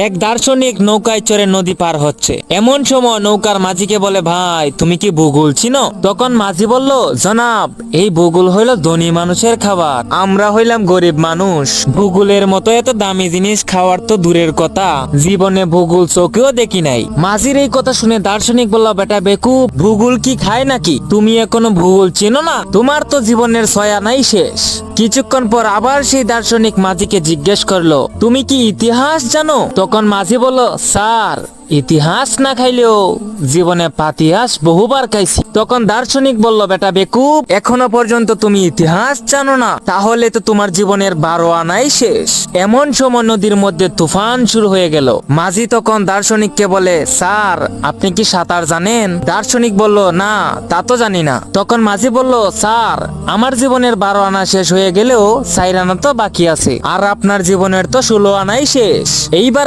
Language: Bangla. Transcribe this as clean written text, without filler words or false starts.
এক দার্শনিক নৌকায় চড়ে নদী পার হচ্ছে। এমন সময় নৌকার মাঝিকে বলে, ভাই তুমি কি ভূগোল চিনো? তখন মাঝি বলল, জনাব এই ভূগোল হইল ধনী মানুষের খাবার, আমরা হইলাম গরিব মানুষ। ভূগোলের মতো এত দামি জিনিস খাওয়ার তো দূরের কথা, জীবনে ভূগোল চোখেও দেখি নাই। মাঝির এই কথা শুনে দার্শনিক বলল, বেটা বেকুব, ভূগোল কি খায় নাকি? তুমি এখনো ভূগোল চিনো না? তোমার তো জীবনের ছয়া নাই শেষ। কিছুক্ষণ পর আবার সেই দার্শনিক মাঝিকে জিজ্ঞেস করলো, তুমি কি ইতিহাস জানো? তখন মাঝি বলল, স্যার ইতিহাস না খাইলেও জীবনে পাতিহাস বহুবার খাইছি। তখন দার্শনিক বলল, বেটা বেকুব, এখনো পর্যন্ত তুমি ইতিহাস জানো না? তাহলে তো তোমার জীবনের 12 আনাই শেষ। এমন সময় নদীর মধ্যে তুফান শুরু হয়ে গেল। মাঝি তখন দার্শনিককে বলে, স্যার আপনি কি সাঁতার জানেন? দার্শনিক বলল, না তা তো জানি না। তখন মাঝি বলল, স্যার আমার জীবনের 12 আনা শেষ হয়ে গেলেও 4 আনা তো বাকি আছে, আর আপনার জীবনের তো 16 আনাই শেষ। এইবার